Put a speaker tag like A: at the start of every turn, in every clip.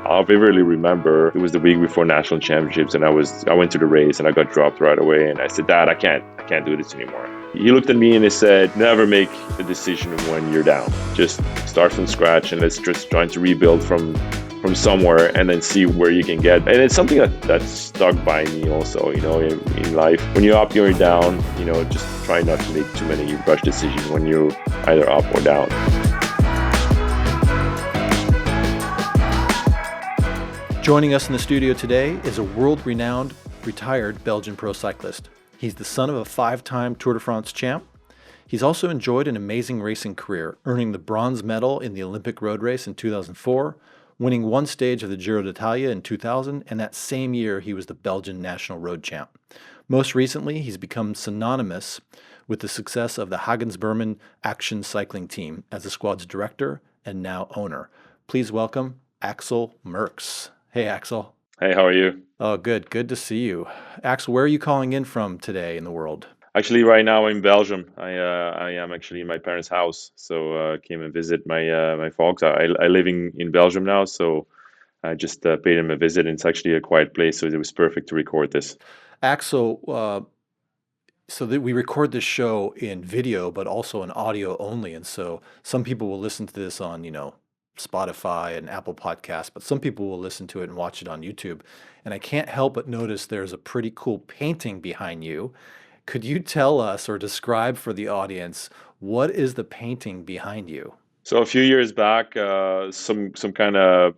A: I'll vividly remember it was the week before national championships, and I went to the race and I got dropped right away. And I said, Dad, I can't do this anymore. He looked at me and he said, never make a decision when you're down. Just start from scratch and let's just try to rebuild from somewhere and then see where you can get. And it's something that stuck by me also, in life. When you're up, you're down, just try not to make too many rush decisions when you're either up or down.
B: Joining us in the studio today is a world-renowned retired Belgian pro cyclist. He's the son of a 5-time Tour de France champ. He's also enjoyed an amazing racing career, earning the bronze medal in the Olympic road race in 2004, winning one stage of the Giro d'Italia in 2000, and that same year he was the Belgian national road champ. Most recently, he's become synonymous with the success of the Hagens Berman Axel Cycling Team as the squad's director and now owner. Please welcome Axel Merckx. Hey, Axel.
A: Hey, how are you?
B: Oh, good. Good to see you. Axel, where are you calling in from today in the world?
A: Actually, right now I'm in Belgium. I am actually in my parents' house, so came and visit my folks. I live in Belgium now, so I just paid them a visit. And it's actually a quiet place, so it was perfect to record this.
B: Axel, so that we record this show in video, but also in audio only, and so some people will listen to this on, Spotify and Apple Podcasts, but some people will listen to it and watch it on YouTube. And I can't help but notice there's a pretty cool painting behind you. Could you tell us or describe for the audience what is the painting behind you?
A: So a few years back, some kind of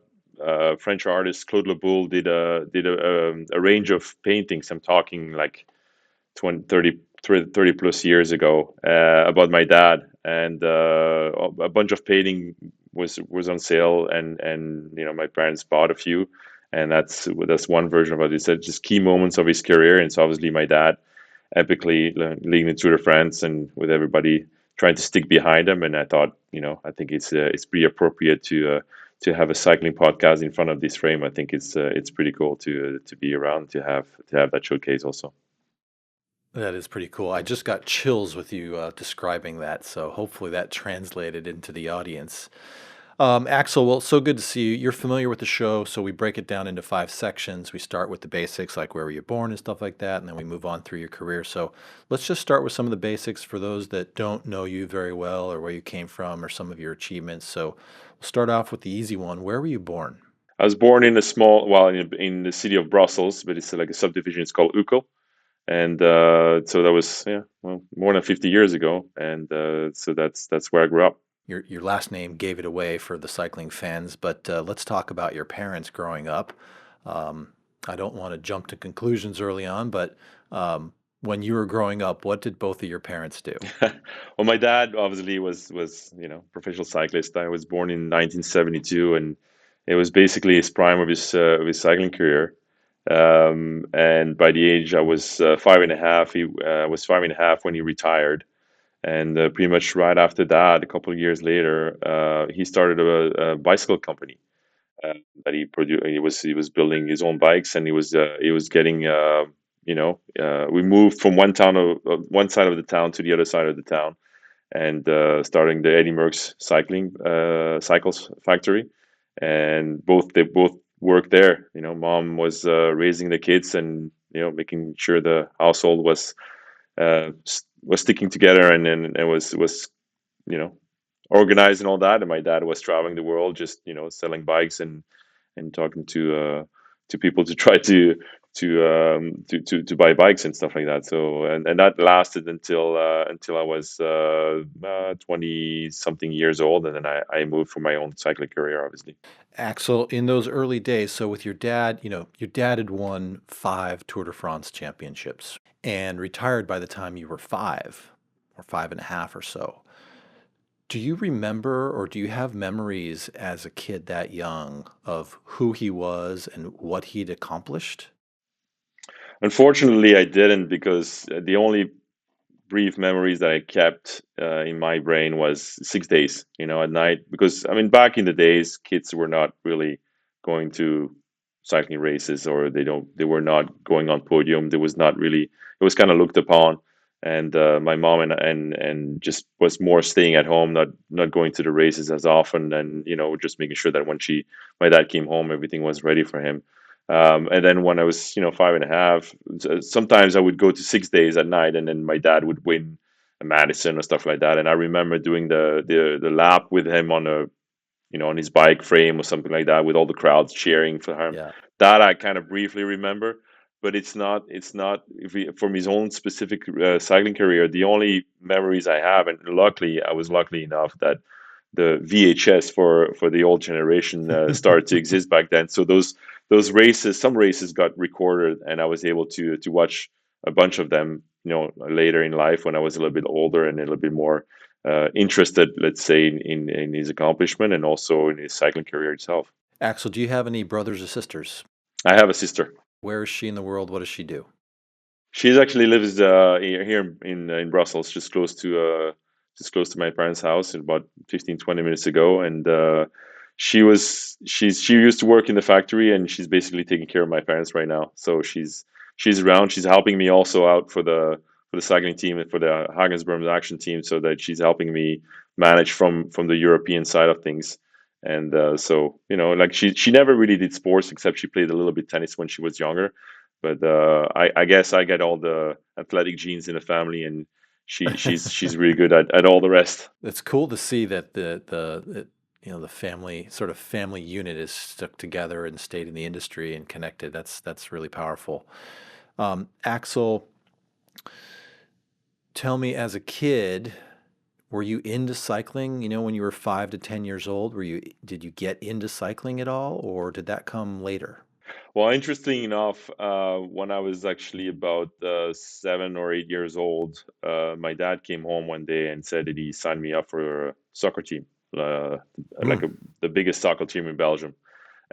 A: French artist Claude Leboul did a range of paintings. I'm talking like 30 plus years ago about my dad, and a bunch of painting was on sale, and my parents bought a few, and that's one version of it. It's just key moments of his career, and it's obviously my dad epically leading the Tour de France and with everybody trying to stick behind him. And I thought, I think it's pretty appropriate to have a cycling podcast in front of this frame. I think it's pretty cool to be around to have that showcase also.
B: That is pretty cool. I just got chills with you describing that, so hopefully that translated into the audience. Axel, well, so good to see you. You're familiar with the show, so we break it down into 5 sections. We start with the basics, like where were you born and stuff like that, and then we move on through your career. So let's just start with some of the basics for those that don't know you very well or where you came from or some of your achievements. So we'll start off with the easy one. Where were you born?
A: I was born in in the city of Brussels, but it's like a subdivision. It's called Uccle. And so that was more than 50 years ago, and so that's where I grew up.
B: Your last name gave it away for the cycling fans, but let's talk about your parents growing up. I don't want to jump to conclusions early on, but when you were growing up, what did both of your parents do?
A: Well, my dad obviously was professional cyclist. I was born in 1972, and it was basically his prime of his cycling career. And by the age I was 5.5, he was 5.5 when he retired. And pretty much right after that, a couple of years later, he started a bicycle company that he produced. He was building his own bikes, and he was getting we moved from one side of the town to the other side of the town, and starting the Eddy Merckx cycles factory, and they both worked there. Mom was raising the kids and making sure the household was sticking together and was organized and all that. And my dad was traveling the world, just selling bikes and talking to people to try to buy bikes and stuff like that. So and that lasted until I was 20 something years old, and then I moved for my own cycling career, obviously.
B: Axel, in those early days, so with your dad, your dad had won 5 Tour de France championships and retired by the time you were 5 or 5.5 or so. Do you remember or do you have memories as a kid that young of who he was and what he'd accomplished?
A: Unfortunately, I didn't, because the only brief memories that I kept in my brain was 6 days, at night. Because back in the days, kids were not really going to cycling races, or they were not going on podium. There was not really. It was kind of looked upon and my mom and just was more staying at home, not going to the races as often, and just making sure that when my dad came home, everything was ready for him. And then when I was 5 and a half, sometimes I would go to 6 days at night, and then my dad would win a Madison or stuff like that. And I remember doing the lap with him on a on his bike frame or something like that, with all the crowds cheering for him.
B: Yeah.
A: That I kind of briefly remember, but it's not from his own specific cycling career. The only memories I have, and luckily I was lucky enough that the VHS for the old generation started to exist back then. So those races, some races got recorded, and I was able to watch a bunch of them. Later in life, when I was a little bit older and a little bit more interested, let's say, in his accomplishment and also in his cycling career itself.
B: Axel, do you have any brothers or sisters?
A: I have a sister.
B: Where is she in the world? What does she do?
A: She actually lives here in Brussels, just close to my parents' house, in about 15-20 minutes ago. And she used to work in the factory, and she's basically taking care of my parents right now. So she's around. She's helping me also out for the cycling team and for the Hagens Berman action team, so that she's helping me manage from the European side of things. And so like she never really did sports, except she played a little bit tennis when she was younger. But I guess I get all the athletic genes in the family, and she's really good at all the rest.
B: It's cool to see that the family sort of family unit is stuck together and stayed in the industry and connected. That's really powerful. Axel, tell me, as a kid, were you into cycling? When you were 5 to 10 years old, did you get into cycling at all, or did that come later?
A: Well, interesting enough, when I was actually about 7 or 8 years old, my dad came home one day and said that he signed me up for a soccer team, uh, like
B: Mm.
A: the biggest soccer team in Belgium.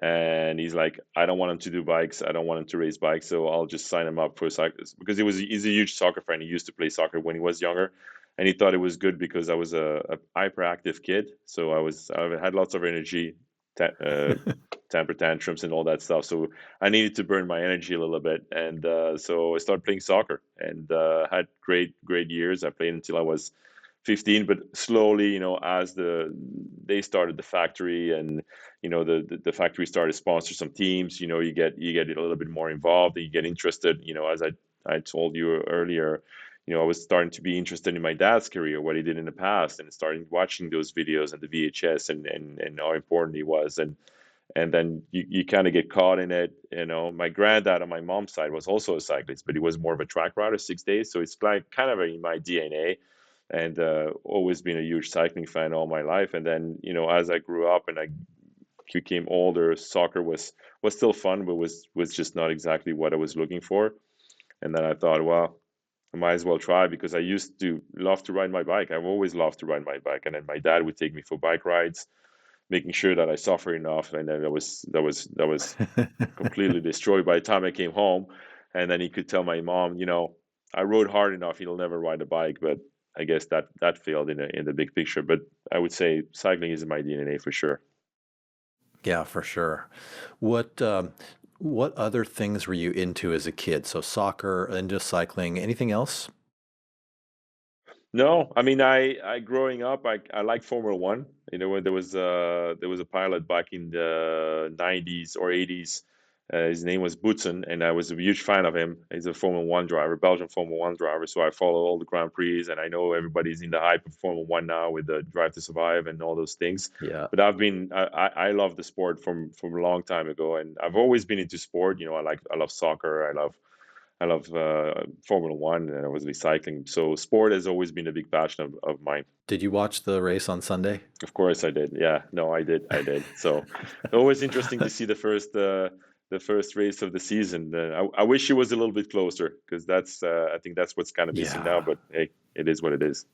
A: And he's like, I don't want him to do bikes. I don't want him to race bikes. So I'll just sign him up for cyclists, because he's a huge soccer fan. He used to play soccer when he was younger, and he thought it was good because I was a hyperactive kid. So I had lots of energy, temper tantrums and all that stuff. So I needed to burn my energy a little bit, and so I started playing soccer, and had great years. I played until I was 15, but slowly, as they started the factory, and the factory started to sponsor some teams, you get a little bit more involved, and you get interested, as I told you earlier. I was starting to be interested in my dad's career, what he did in the past, and starting watching those videos and the VHS, and how important he was. And then you kind of get caught in it. My granddad on my mom's side was also a cyclist, but he was more of a track rider, 6 days. So it's like kind of in my DNA, and always been a huge cycling fan all my life. And then, as I grew up and I became older, soccer was still fun, but was just not exactly what I was looking for. And then I thought, well, I might as well try, because I used to love to ride my bike. I've always loved to ride my bike, and then my dad would take me for bike rides, making sure that I suffer enough, and then that was completely destroyed by the time I came home. And then he could tell my mom, I rode hard enough, he'll never ride a bike. But I guess that failed in the big picture. But I would say cycling is in my DNA for sure.
B: Yeah, for sure. What other things were you into as a kid? So soccer, into cycling, anything else?
A: No, I mean, I growing up, I liked Formula One. When there was a pilot back in the 90s or 80s. His name was Boutsen, and I was a huge fan of him. He's a Formula One driver, Belgian Formula One driver. So I follow all the Grand Prix, and I know everybody's in the hype of Formula One now with the Drive to Survive and all those things.
B: Yeah.
A: But I love the sport from a long time ago, and I've always been into sport. I love soccer. I love Formula One, and obviously cycling. So sport has always been a big passion of mine.
B: Did you watch the race on Sunday?
A: Of course, I did. Yeah, no, I did. I did. So always interesting to see the first race of the season. I wish it was a little bit closer, because I think that's what's kind of missing now.
B: Yeah.
A: But hey, it is what it is.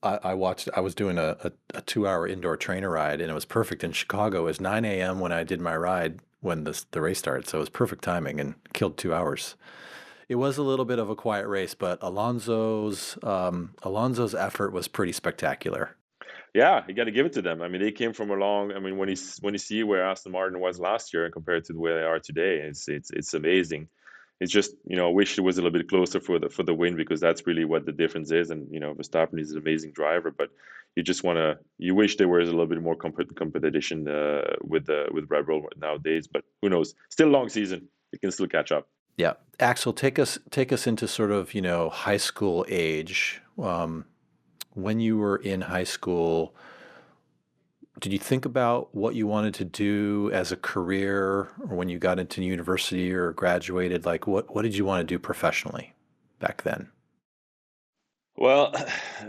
B: I watched, I was doing a 2 hour indoor trainer ride, and it was perfect in Chicago. It was 9 a.m. when I did my ride when the race started. So it was perfect timing and killed 2 hours. It was a little bit of a quiet race, but Alonso's effort was pretty spectacular.
A: Yeah, you got to give it to them. I mean, they came from a long. I mean, when you see where Aston Martin was last year and compared to where they are today, it's amazing. It's just, I wish it was a little bit closer for the win, because that's really what the difference is. And Verstappen is an amazing driver, but you wish there was a little bit more competition with Red Bull nowadays. But who knows? Still a long season. You can still catch up.
B: Yeah. Axel, take us into sort of, high school age. When you were in high school, did you think about what you wanted to do as a career, or when you got into university or graduated? Like, what did you want to do professionally back then?
A: Well,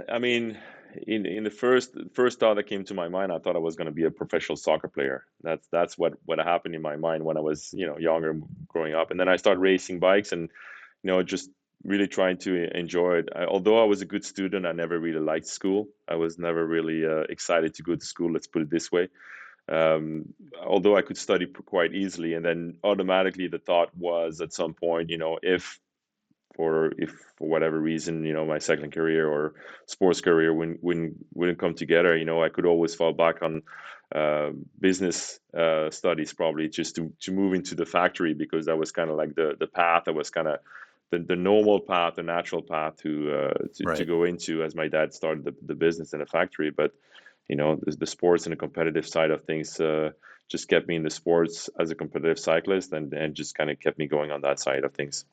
A: I mean, in the first thought that came to my mind, I thought I was going to be a professional soccer player. That's what happened in my mind when I was younger, growing up. And then I started racing bikes, and just really trying to enjoy it. Although I was a good student, I never really liked school. I was never really excited to go to school. Let's put it this way. Although I could study quite easily, and then automatically the thought was at some point, if for whatever reason, my cycling career or sports career wouldn't come together, I could always fall back on business studies, probably just to move into the factory, because that was kind of like the path that was kind of the normal path, the natural path to
B: Right.
A: go into, as my dad started the business in a factory. But the sports and the competitive side of things just kept me in the sports as a competitive cyclist, and just kind of kept me going on that side of things.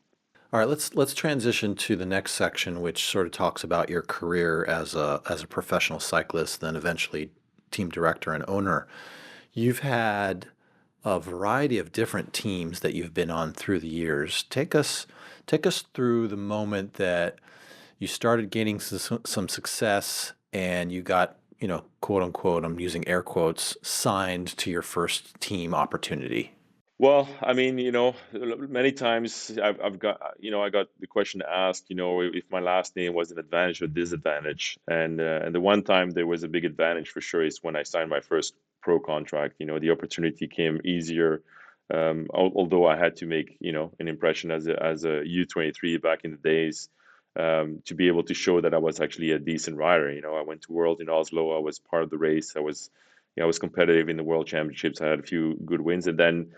B: All right, let's transition to the next section, which sort of talks about your career as a professional cyclist, then eventually team director and owner. You've had a variety of different teams that you've been on through the years. Take us through the moment that you started gaining some success and you got, quote unquote, I'm using air quotes, signed to your first team opportunity.
A: Well, I mean, many times I got the question asked, if my last name was an advantage or disadvantage. And the one time there was a big advantage for sure is when I signed my first pro contract. The opportunity came easier, although I had to make, an impression as a U23 back in the days, to be able to show that I was actually a decent rider. I went to World in Oslo. I was part of the race. I was competitive in the World Championships. I had a few good wins, and then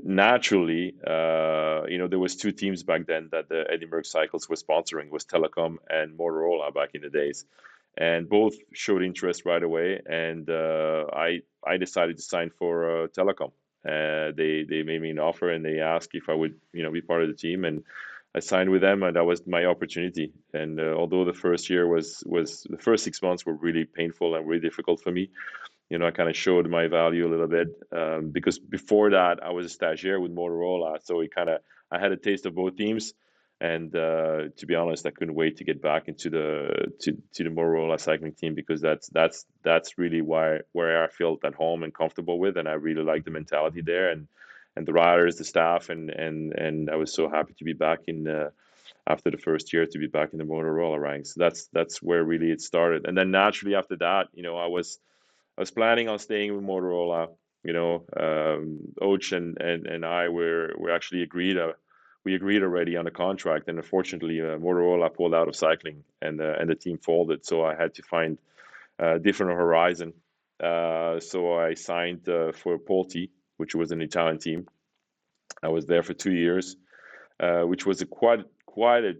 A: naturally, there was two teams back then that the Eddy Merckx cycles were sponsoring. It was Telecom and Motorola back in the days, and both showed interest right away. And I decided to sign for Telecom. They made me an offer, and they asked if I would be part of the team, and I signed with them, and that was my opportunity. And although the first year was the first 6 months were really painful and really difficult for me, I kind of showed my value a little bit, because before that I was a stagiaire with Motorola, so I had a taste of both teams, and to be honest, I couldn't wait to get back into the Motorola Cycling Team, because that's really where I felt at home and comfortable with, and I really like the mentality there, and the riders, the staff, and I was so happy to be back in. After the first year, to be back in the Motorola ranks. That's where really it started, and then naturally after that, I was planning on staying with Motorola. Och and I were actually we agreed already on a contract, and unfortunately, Motorola pulled out of cycling, and the team folded. So I had to find a different horizon. So I signed for Polti, which was an Italian team. I was there for 2 years, which was quite a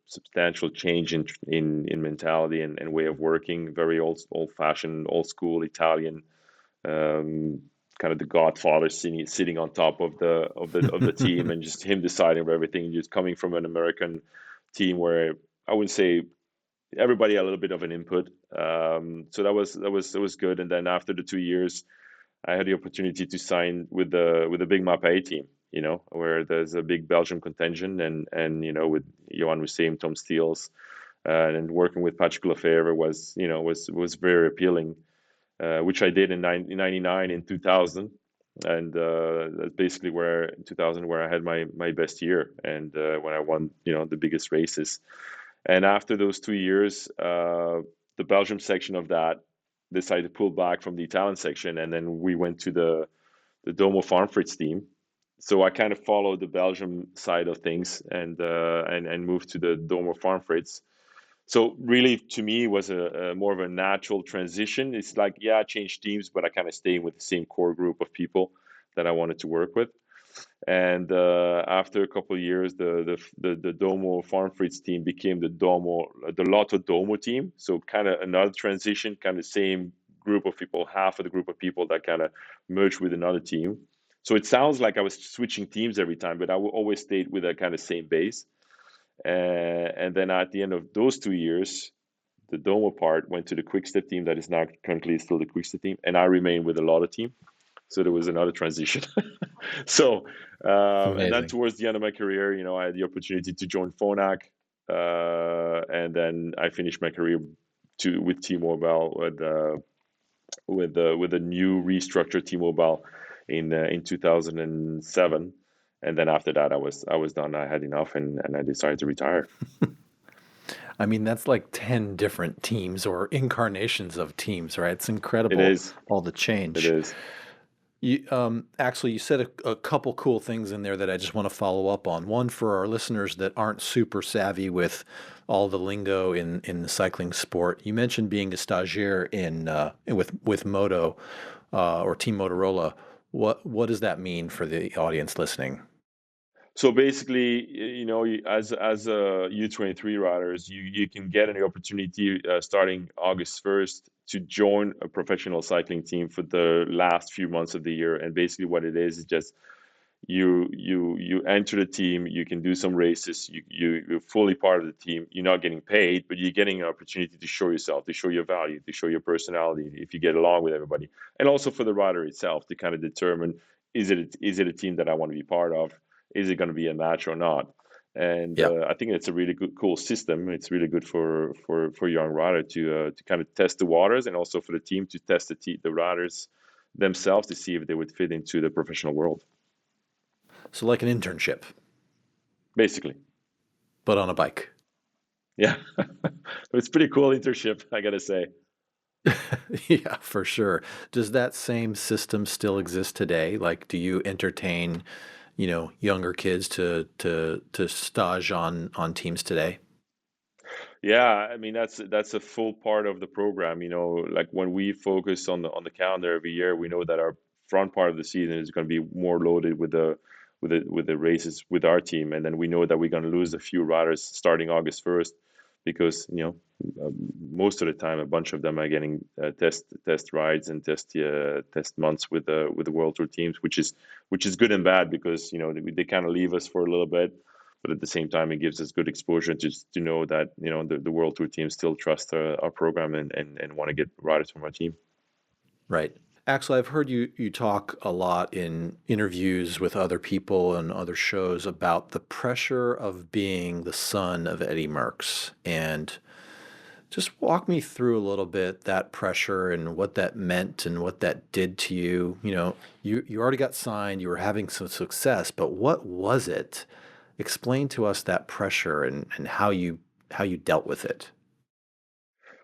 A: substantial change in mentality and way of working. Very old fashioned, old school Italian, kind of the Godfather sitting on top of the team, and just him deciding over everything. Just coming from an American team where I wouldn't say everybody had a little bit of an input. So that was good. And then after the 2 years, I had the opportunity to sign with the big Mapei team, where there's a big Belgium contingent, and with Johan Hussein, Tom Steels, and working with Patrick Lefevre was very appealing, which I did in 99 in 2000, and that's basically where in 2000 where I had my best year, and when I won the biggest races. And after those 2 years, the Belgium section of that decided to pull back from the Italian section, and then we went to the Domo Farm Fritz team. So I kind of followed the Belgium side of things, and moved to the Domo Farm Fritz. So really, to me, it was a more of a natural transition. It's like, yeah, I changed teams, but I kind of stayed with the same core group of people that I wanted to work with. And after a couple of years, the Domo Farm Freights team became the Lotto Domo team. So kind of another transition, kind of same group of people, half of the group of people that kind of merged with another team. So it sounds like I was switching teams every time, but I always stayed with that kind of same base. And then at the end of those 2 years, the Domo part went to the Quickstep team that is now currently still the Quickstep team, and I remained with the Lotto team. So there was another transition. So,
B: It's
A: and then
B: amazing.
A: towards the end of my career, I had the opportunity to join Phonak, and then I finished my career with T-Mobile with a new restructured T-Mobile in 2007. And then after that, I was done. I had enough, and I decided to retire.
B: I mean, that's like 10 different teams or incarnations of teams, right? It's
A: It
B: incredible,
A: is.
B: all the
A: It
B: change.
A: is.
B: Axel, you said a couple cool things in there that I just want to follow up on. One, for our listeners that aren't super savvy with all the lingo in the cycling sport, you mentioned being a stagiaire with Moto or Team Motorola. What does that mean for the audience listening?
A: So basically, as a U23 riders, you can get an opportunity starting August 1st to join a professional cycling team for the last few months of the year. And basically, what it is just you enter the team. You can do some races. You're fully part of the team. You're not getting paid, but you're getting an opportunity to show yourself, to show your value, to show your personality, if you get along with everybody, and also for the rider itself to kind of determine, is it a team that I want to be part of? Is it going to be a match or not? And
B: Yeah.
A: I think it's a really good, cool system. It's really good for young rider to kind of test the waters, and also for the team to test the riders themselves to see if they would fit into the professional world.
B: So like an internship,
A: Basically,
B: but on a bike.
A: yeah. It's pretty cool internship, I gotta say.
B: Yeah, for sure. Does that same system still exist today? Like, do you entertain, younger kids to stage on teams today?
A: Yeah, I mean that's a full part of the program. Like when we focus on the calendar every year, we know that our front part of the season is going to be more loaded with the races with our team, and then we know that we're going to lose a few riders starting August 1st, because most of the time a bunch of them are getting test rides and test months with the World Tour teams, which is good and bad, because they kind of leave us for a little bit, but at the same time it gives us good exposure to know that the World Tour team still trust our program, and want to get riders from our team.
B: Right. Axel, I've heard you talk a lot in interviews with other people and other shows about the pressure of being the son of Eddie Merckx. And just walk me through a little bit that pressure and what that meant and what that did to you. You already got signed, you were having some success, but what was it? Explain to us that pressure and how you dealt with it.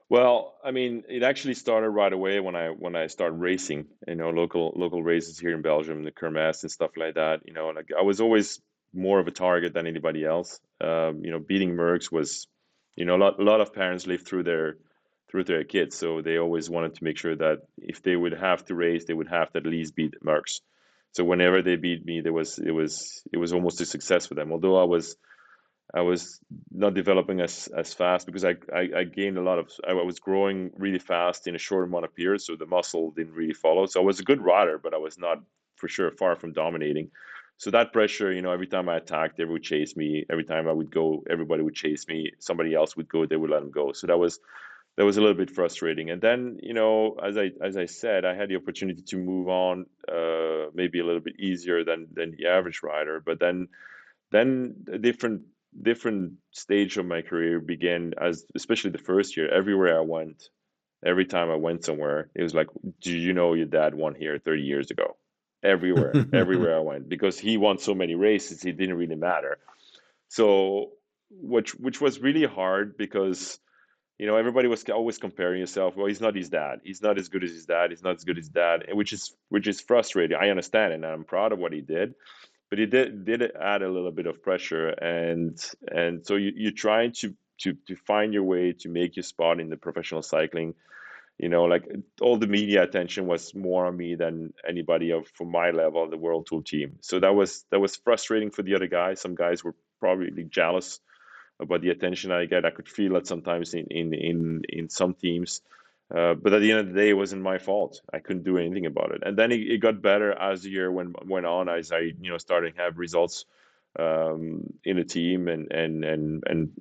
A: Well, I mean, it actually started right away when I started racing, local races here in Belgium, the Kermesse and stuff like that. Like I was always more of a target than anybody else. Beating Merckx was, a lot of parents live through their kids, so they always wanted to make sure that if they would have to race, they would have to at least beat Merckx. So whenever they beat me, it was almost a success for them. Although I was not developing as fast, because I gained a lot of, I was growing really fast in a short amount of years, so the muscle didn't really follow. So I was a good rider, but I was not, for sure, far from dominating. So that pressure, every time I attacked, they would chase me. Every time I would go, everybody would chase me. Somebody else would go, they would let them go. So that was a little bit frustrating. And then, as I said, I had the opportunity to move on, maybe a little bit easier than the average rider. But then a different stage of my career began, as especially the first year. Everywhere I went, every time I went somewhere, it was like, do you know your dad won here 30 years ago? Everywhere I went, because he won so many races, it didn't really matter. So, which was really hard, because everybody was always comparing yourself. Well, he's not his dad. He's not as good as his dad. He's not as good as his dad, and which is frustrating. I understand, and I'm proud of what he did, but it did add a little bit of pressure. And so you're trying to find your way to make your spot in the professional cycling. Like all the media attention was more on me than anybody of from my level of the World Tour team. So that was frustrating for the other guys. Some guys were probably jealous about the attention I get. I could feel it sometimes in some teams. But at the end of the day, it wasn't my fault. I couldn't do anything about it. And then it got better as the year went on, as I started to have results in the team and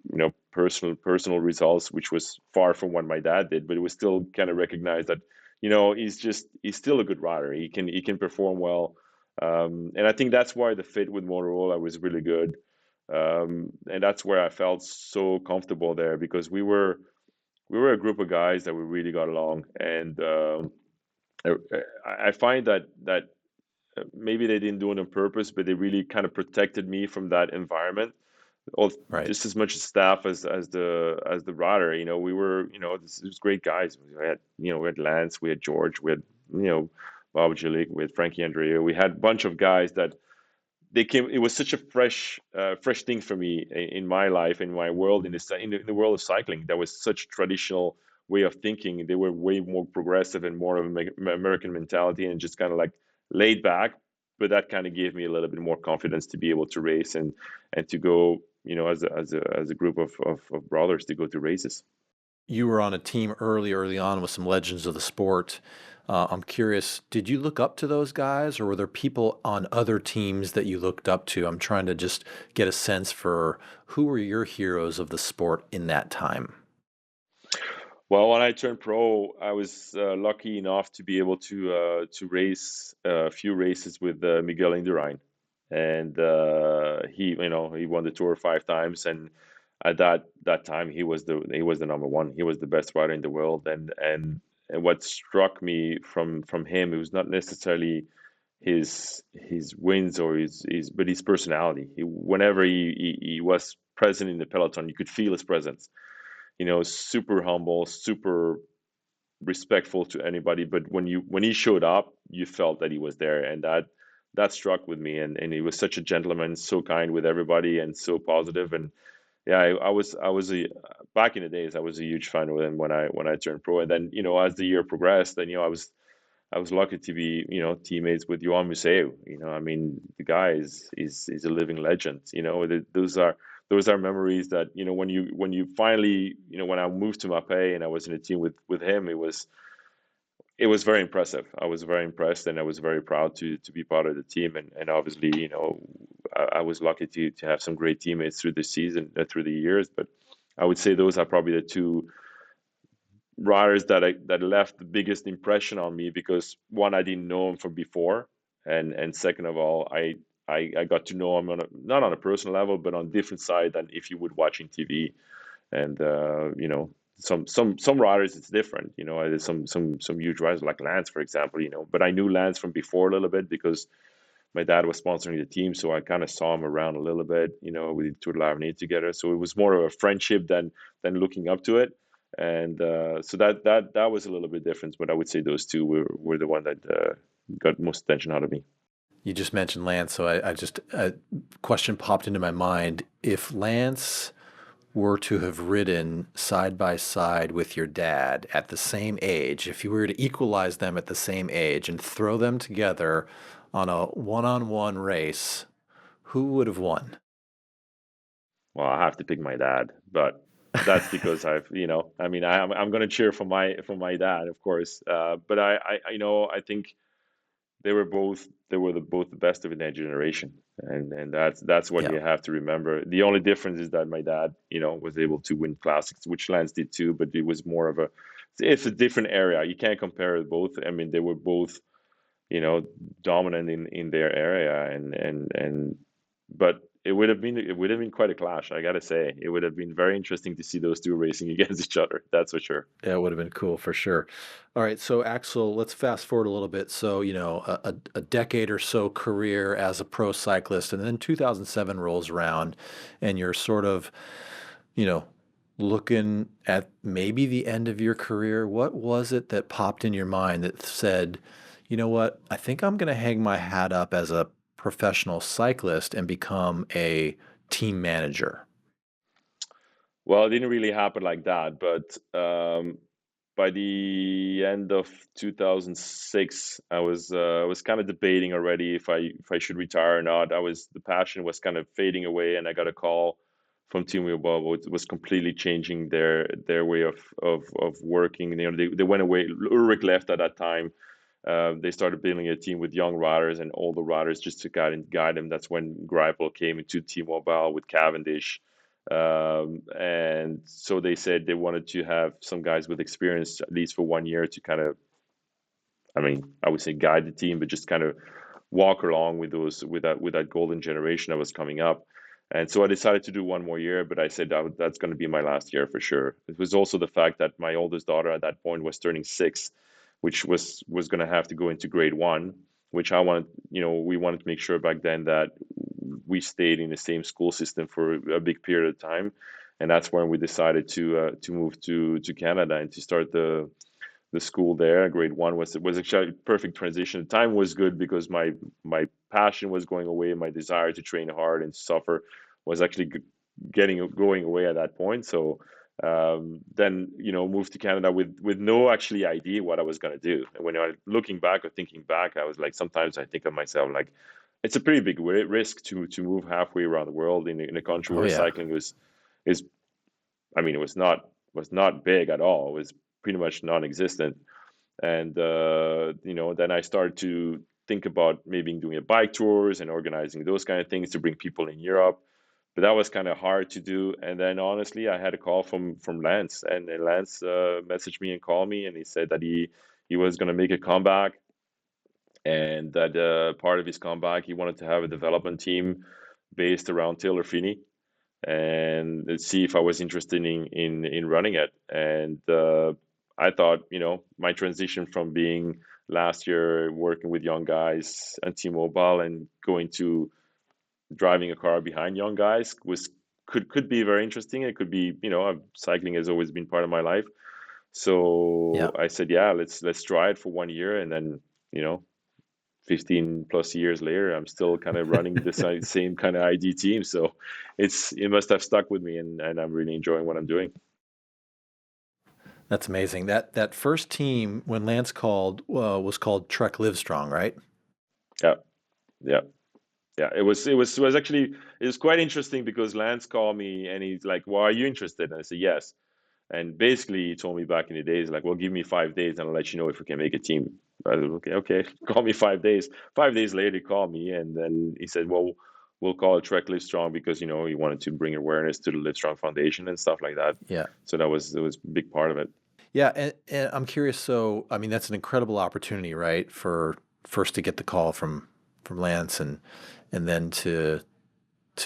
A: personal results, which was far from what my dad did, but it was still kind of recognized that he's still a good rider. He can perform well, and I think that's why the fit with Motorola was really good, and that's where I felt so comfortable there because we were a group of guys that we really got along, and I, I find that maybe they didn't do it on purpose, but they really kind of protected me from that environment. All
B: Right.
A: just as much staff as the rider. We were this was great guys. We had Lance, we had George, we had you know Bob Jilic, we had Frankie Andrea. We had a bunch of guys that they came. It was such a fresh thing for me in my life, in my world, in the world of cycling. That was such a traditional way of thinking. They were way more progressive and more of an American mentality, and just kind of like laid back. But that kind of gave me a little bit more confidence to be able to race and to go, as a group of brothers to go to races.
B: You were on a team early on with some legends of the sport. I'm curious, did you look up to those guys, or were there people on other teams that you looked up to? I'm trying to just get a sense for who were your heroes of the sport in that time.
A: Well, when I turned pro, I was lucky enough to be able to race a few races with Miguel Indurain, and he won the tour 5 times, and at that time he was the number one. He was the best rider in the world, and what struck me from him, it was not necessarily his wins or but his personality. Whenever he was present in the peloton, you could feel his presence. Super humble, super respectful to anybody. But when he showed up, you felt that he was there, and that struck with me. And he was such a gentleman, so kind with everybody, and so positive. And yeah, I was back in the days, I was a huge fan of him when I turned pro. And then as the year progressed, then I was lucky to be teammates with Johan Museu. I mean, the guy is a living legend. Those are memories that when you finally when I moved to Mapei and I was in a team with him, it was very impressive. I was very impressed, and I was very proud to be part of the team. And obviously, I was lucky to have some great teammates through the season, through the years. But I would say those are probably the two riders that left the biggest impression on me, because one, I didn't know him from before, and second of all, I got to know him not on a personal level, but on a different side than if you would watching TV. And some riders, it's different. There's some huge riders like Lance, for example. But I knew Lance from before a little bit because my dad was sponsoring the team, so I kind of saw him around a little bit. We did Tour de l'Avenir together, so it was more of a friendship than looking up to it. And so that was a little bit different. But I would say those two were the one that got most attention out of me.
B: You just mentioned Lance, so I just a question popped into my mind. If Lance were to have ridden side by side with your dad at the same age, if you were to equalize them at the same age and throw them together on a one-on-one race, who would have won?
A: Well, I have to pick my dad, but that's because I mean, I'm going to cheer for my dad, of course. But I think they were both the best of their generation, and that's what
B: Yeah.
A: you have to remember. The only difference is that my dad, was able to win classics, which Lance did too, but it was more of it's a different area. You can't compare both. I mean, they were both, you know, dominant in their area, and but it would have been quite a clash. I gotta say, it would have been very interesting to see those two racing against each other. That's for sure.
B: Yeah, it would have been cool for sure. All right, so Axel, let's fast forward a little bit. So, a decade or so career as a pro cyclist, and then 2007 rolls around, and you're sort of, you know, looking at maybe the end of your career. What was it that popped in your mind that said, you know what, I think I'm going to hang my hat up as a professional cyclist and become a team manager?
A: Well, it didn't really happen like that, but by the end of 2006, I was kind of debating already if I should retire or not. The passion was kind of fading away, and I got a call from Team Wheelball, which was completely changing their way of working. They went away. Ulrich left at that time. They started building a team with young riders and older riders just to guide them. That's when Greipel came into Team Mobile with Cavendish. And so they said they wanted to have some guys with experience, at least for 1 year, to kind of, I mean, I would say guide the team, but just kind of walk along with that golden generation that was coming up. And so I decided to do 1 more year, but I said that's going to be my last year for sure. It was also the fact that my oldest daughter at that point was turning 6, which was going to have to go into grade 1, which I wanted, we wanted to make sure back then that we stayed in the same school system for a big period of time. And that's when we decided to move to Canada and to start the school there. Grade 1 was actually a perfect transition. The time was good because my passion was going away, my desire to train hard and suffer was actually going away at that point. So then moved to Canada with no actually idea what I was going to do. And when I looking back or thinking back, I was like, sometimes I think of myself like it's a pretty big risk to move halfway around the world in a country
B: Oh
A: where
B: yeah.
A: cycling is I mean, it was not big at all. It was pretty much non-existent. And then I started to think about maybe doing a bike tours and organizing those kind of things to bring people in Europe. But that was kind of hard to do. And then honestly, I had a call from Lance, and Lance messaged me and called me, and he said that he was going to make a comeback, and that part of his comeback he wanted to have a development team based around Taylor Finney and see if I was interested in running it. And I thought, my transition from being last year working with young guys and T-Mobile and going to driving a car behind young guys could be very interesting. It could be, cycling has always been part of my life.
B: Yeah.
A: So I said, yeah, let's try it for 1 year, and then, you know, 15 plus years later, I'm still kind of running the same kind of ID team. So it must have stuck with me, and I'm really enjoying what I'm doing.
B: That's amazing. That first team when Lance called was called Trek Livestrong, right?
A: Yeah, yeah, yeah. It was actually it was quite interesting because Lance called me and he's like, "Well, are you interested?" And I said, "Yes." And basically, he told me back in the days, like, "Well, give me 5 days and I'll let you know if we can make a team." I said, "Okay, okay." Call me 5 days. 5 days later, he called me and then he said, "Well, we'll call it Trek Livestrong because he wanted to bring awareness to the Livestrong Foundation and stuff like that."
B: Yeah.
A: So that was a big part of it.
B: Yeah, and I'm curious. So, I mean, that's an incredible opportunity, right? For first to get the call from Lance, and then to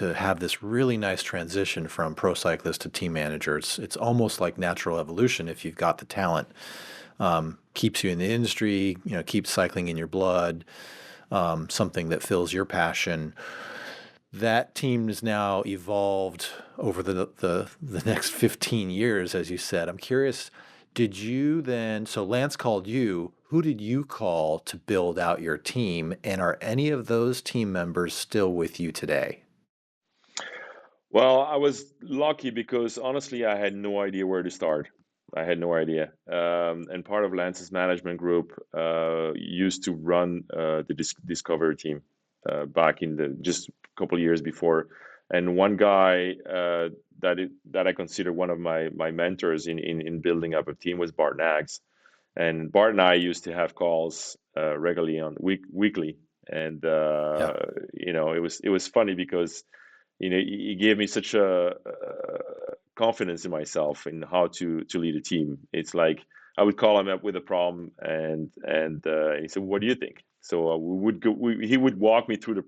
B: have this really nice transition from pro cyclist to team manager. It's almost like natural evolution if you've got the talent. Keeps you in the industry, keeps cycling in your blood. Something that fills your passion. That team has now evolved over the next 15 years, as you said. I'm curious, did you then, so Lance called you, who did you call to build out your team? And are any of those team members still with you today?
A: Well, I was lucky because honestly, I had no idea where to start. I had no idea. And part of Lance's management group used to run the Discovery team back in the just a couple of years before. And one guy that I consider one of my mentors in building up a team was Bart Nags. And Bart and I used to have calls regularly on weekly, and
B: Yeah.
A: it was funny because he gave me such a confidence in myself in how to lead a team. It's like I would call him up with a problem, and he said, "What do you think?" So we would go. He would walk me through the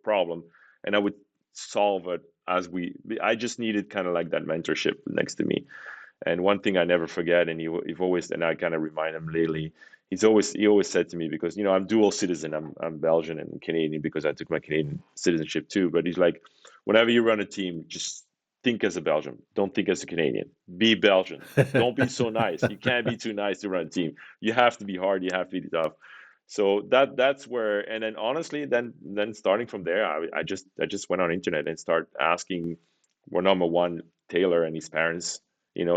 A: problem, and I would solve it as we. I just needed kind of like that mentorship next to me. And one thing I never forget, and you've always, and I kind of remind him lately, he always said to me, because I'm dual citizen, I'm Belgian and Canadian because I took my Canadian citizenship too. But he's like, whenever you run a team, just think as a Belgian, don't think as a Canadian. Be Belgian. Don't be so nice. You can't be too nice to run a team. You have to be hard. You have to be tough. So that's where, and then honestly, then starting from there, I just went on internet and start asking, well, number one, Taylor and his parents,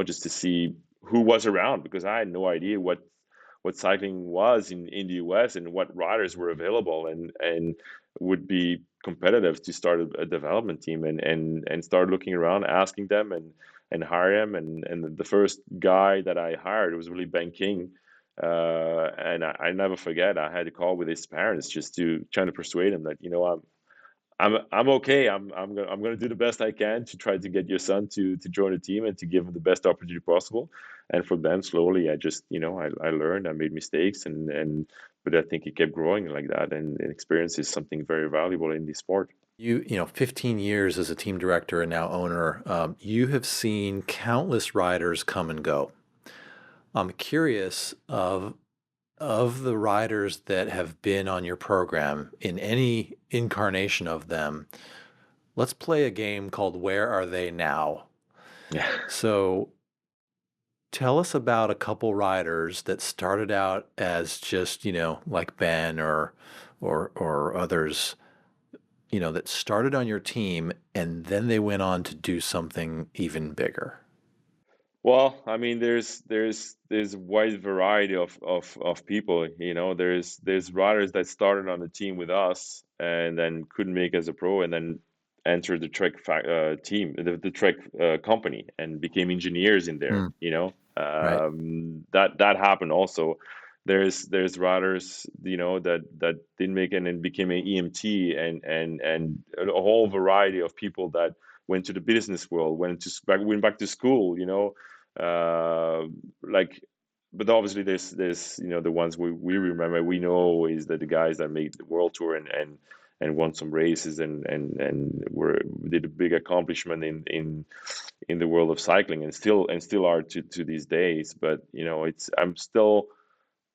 A: just to see who was around, because I had no idea what cycling was in the US and what riders were available and would be competitive to start a development team and start looking around, asking them and hire them. And the first guy that I hired was really Ben King. And I never forget, I had a call with his parents just to trying to persuade him that, I'm okay. I'm gonna do the best I can to try to get your son to join the team and to give him the best opportunity possible. And from then, slowly, I just I learned, I made mistakes, and but I think it kept growing like that. And experience is something very valuable in the sport.
B: 15 years as a team director and now owner, you have seen countless riders come and go. I'm curious of the riders that have been on your program in any incarnation of them. Let's play a game called Where Are They Now?
A: Yeah.
B: So tell us about a couple riders that started out as just, like Ben or others, that started on your team and then they went on to do something even bigger.
A: Well, I mean, there's a wide variety of people. There's riders that started on the team with us and then couldn't make as a pro, and then entered the team, the Trek company, and became engineers in there.
B: Mm, right.
A: That happened also. There's riders that didn't make it and became an EMT, and a whole variety of people that went to the business world, went back to school. uh, like, but obviously there's the ones we remember, we know, is that the guys that made the world tour and won some races and were did a big accomplishment in the world of cycling, and still are to these days. But it's I'm still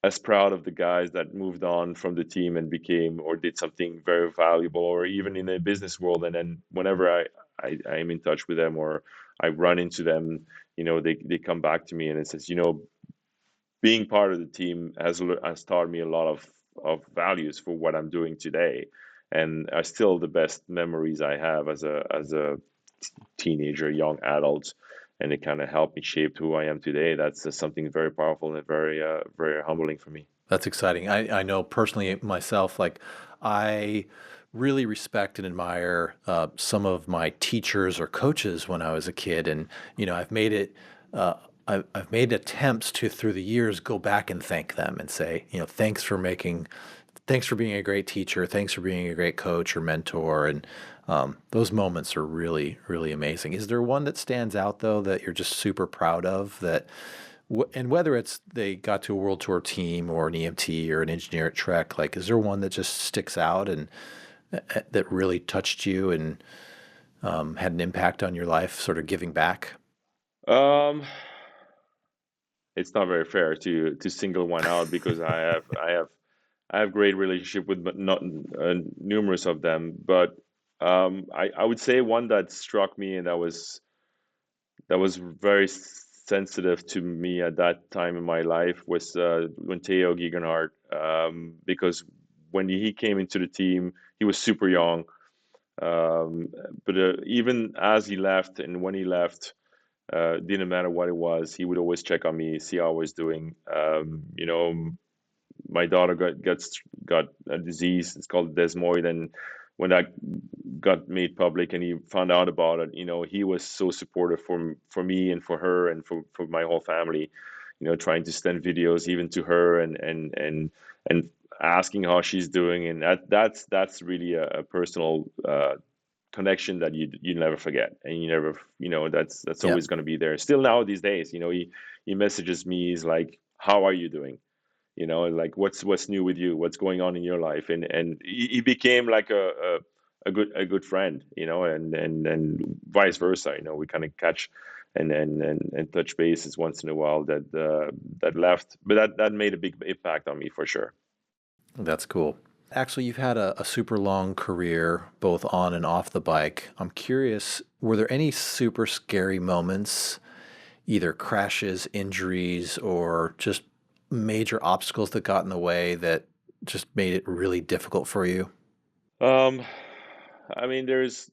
A: as proud of the guys that moved on from the team and became or did something very valuable, or even in the business world. And then whenever I am in touch with them or I run into them, they come back to me and it says, being part of the team has taught me a lot of values for what I'm doing today, and are still the best memories I have as a teenager, young adult, and it kind of helped me shape who I am today. That's something very powerful and very humbling for me.
B: That's exciting. I know personally myself, like I really respect and admire some of my teachers or coaches when I was a kid, and I've made it. I've made attempts to through the years go back and thank them and say, thanks for being a great teacher, thanks for being a great coach or mentor, and those moments are really really amazing. Is there one that stands out though that you're just super proud of that? And whether it's they got to a world tour team or an EMT or an engineer at Trek, like, is there one that just sticks out and that really touched you and had an impact on your life, sort of giving back?
A: Um, it's not very fair to single one out, because I have great relationship with not numerous of them, but I would say one that struck me and that was very sensitive to me at that time in my life was when Theo Gegenhardt, because when he came into the team, he was super young. Um, but even as he left and when he left, didn't matter what it was, he would always check on me, see how I was doing. My daughter got a disease. It's called desmoid, and when that got made public and he found out about it, he was so supportive for me and for her and for my whole family. Trying to send videos even to her and asking how she's doing, and that's really a personal connection that you never forget, and you never that's
B: Yeah.
A: always going to be there. Still now these days, he messages me. He's like, "How are you doing?" Like, what's new with you, what's going on in your life, and he became like a good friend, and vice versa. We kind of catch and touch bases once in a while, that left, but that made a big impact on me for sure.
B: That's cool. Actually, you've had a super long career, both on and off the bike. I'm curious, were there any super scary moments, either crashes, injuries, or just major obstacles that got in the way that just made it really difficult for you?
A: um I mean, there's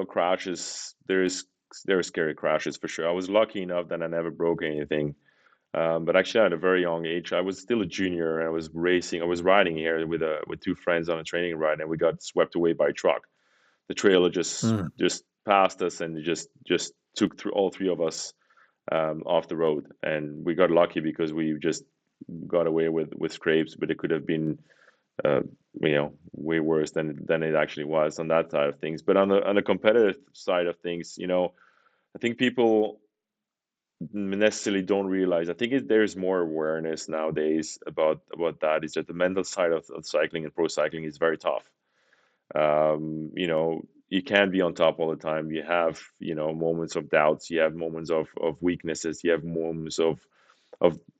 A: crashes, there's there were scary crashes for sure. I was lucky enough that I never broke anything. But actually, at a very young age, I was still a junior. And I was racing. I was riding here with two friends on a training ride, and we got swept away by a truck. The trailer
B: Mm,
A: just passed us, and it just took through all three of us off the road. And we got lucky because we just got away with scrapes, but it could have been uh, way worse than it actually was on that side of things. But on the competitive side of things, I think people necessarily don't realize. I think there's more awareness nowadays about that. Is that the mental side of cycling and pro cycling is very tough. You can't be on top all the time. You have moments of doubts. You have moments of weaknesses. You have moments of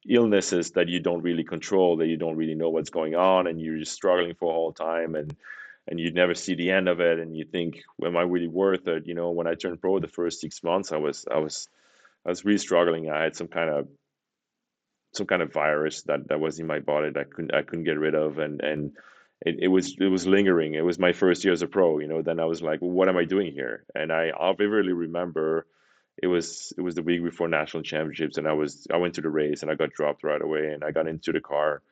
A: illnesses that you don't really control, that you don't really know what's going on, and you're just struggling for a whole time, and you never see the end of it, and you think, am I really worth it? When I turned pro the first 6 months, I was really struggling. I had some kind of virus that was in my body that I couldn't get rid of, and it was lingering. It was my first year as a pro. Then I was like, well, what am I doing here? And I vividly remember it was the week before national championships, and I went to the race, and I got dropped right away, and I got into the car,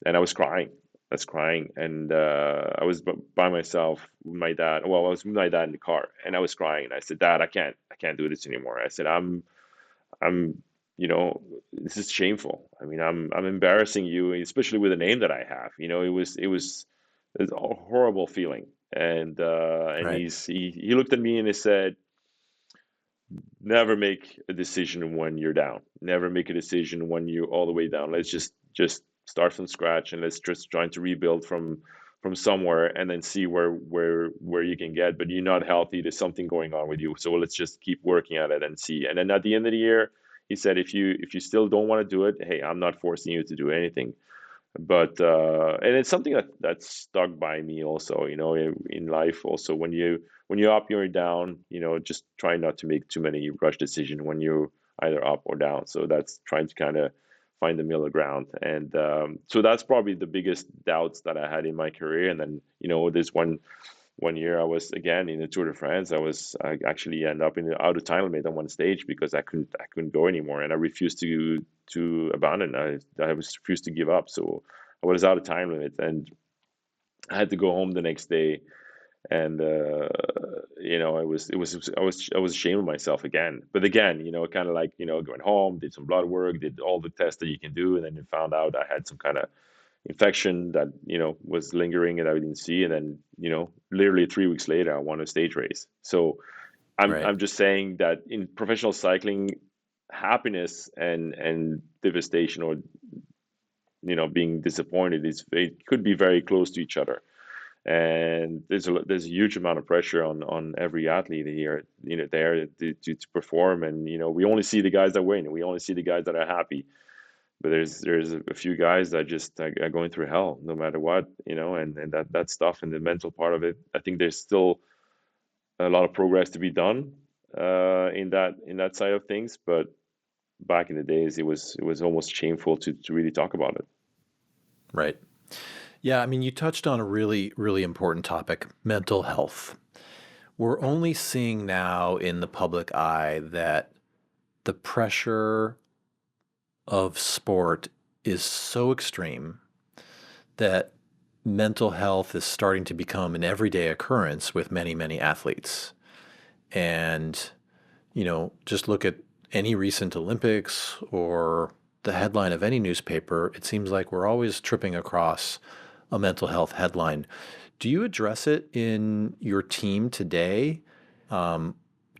A: and I was crying. I was crying, and I was by myself with my dad. Well, I was with my dad in the car, and I was crying, and I said, Dad, I can't do this anymore. I said, I'm this is shameful. I mean, I'm embarrassing you, especially with the name that I have. It was a horrible feeling. And
B: right.
A: he looked at me and he said, never make a decision when you're down. Never make a decision when you're all the way down. Let's just start from scratch, and let's just try to rebuild from somewhere, and then see where you can get. But you're not healthy. There's something going on with you. So let's just keep working at it and see. And then at the end of the year, he said, if you still don't want to do it, hey, I'm not forcing you to do anything. But and it's something that's stuck by me also, in life also. When you're up, you're down, just try not to make too many rush decisions when you're either up or down. So that's trying to kind of find the middle ground. And so that's probably the biggest doubts that I had in my career. And then this one year I was again in the Tour de France. I actually ended up in the out of time limit on one stage because I couldn't go anymore, and I refused to abandon. I refused to give up. So I was out of time limit, and I had to go home the next day. And I was ashamed of myself again. But again, kind of like going home, did some blood work, did all the tests that you can do, and then you found out I had some kind of infection that was lingering and I didn't see. And then literally 3 weeks later, I won a stage race. So
B: Right.
A: I'm just saying that in professional cycling, happiness and devastation, or being disappointed, it could be very close to each other. And there's a huge amount of pressure on every athlete here, there to perform. And we only see the guys that win. We only see the guys that are happy. But there's a few guys that just are going through hell no matter what, and that stuff and the mental part of it. I think there's still a lot of progress to be done in that side of things. But back in the days, it was almost shameful to really talk about it.
B: Right. Yeah, I mean, you touched on a really, really important topic, mental health. We're only seeing now in the public eye that the pressure of sport is so extreme that mental health is starting to become an everyday occurrence with many, many athletes. And, just look at any recent Olympics or the headline of any newspaper, it seems like we're always tripping across a mental health headline. Do you address it in your team today? Do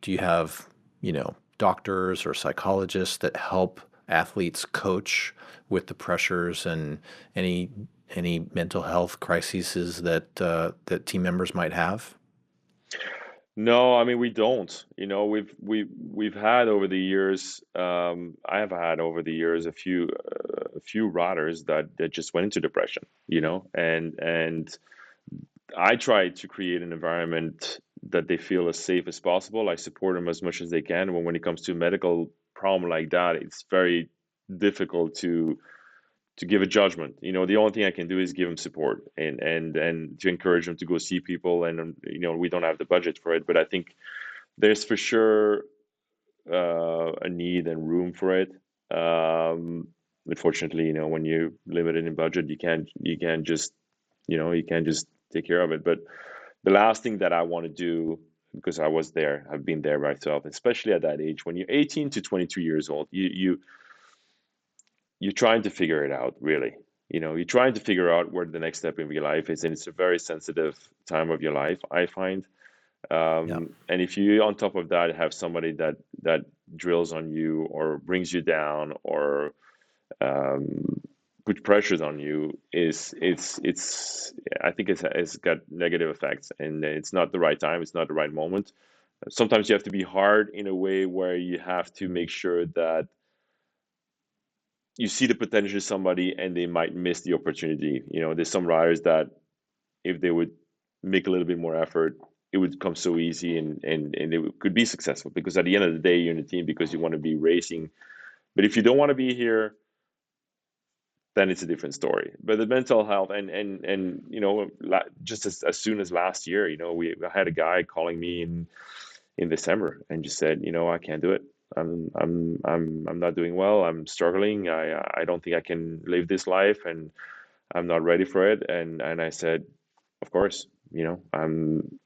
B: you have, doctors or psychologists that help athletes coach with the pressures and any any mental health crises that team members might have?
A: No, I mean we don't. We've had over the years. I have had over the years a few riders that just went into depression. And I try to create an environment that they feel as safe as possible. I support them as much as they can. When it comes to a medical problem like that, it's very difficult to give a judgment. The only thing I can do is give them support and to encourage them to go see people. And we don't have the budget for it, but I think there's for sure a need and room for it. Unfortunately, when you're limited in budget, you can't just you can't just take care of it. But the last thing that I want to do, because I've been there myself, especially at that age, when you're 18 to 22 years old, you're trying to figure it out, really. You're trying to figure out where the next step in your life is, and it's a very sensitive time of your life, I find.
B: Yeah.
A: And if you, on top of that, have somebody that drills on you or brings you down or um, put pressures on you, it's I think it's got negative effects, and it's not the right time. It's not the right moment. Sometimes you have to be hard in a way where you have to make sure that you see the potential of somebody and they might miss the opportunity. There's some riders that if they would make a little bit more effort, it would come so easy, and it could be successful, because at the end of the day, you're in a team because you want to be racing. But if you don't want to be here, then it's a different story. But the mental health, and just as soon as last year, I had a guy calling me in December and just said, I can't do it. I'm not doing well. I'm struggling. I don't think I can live this life, and I'm not ready for it. And I said, of course, I'm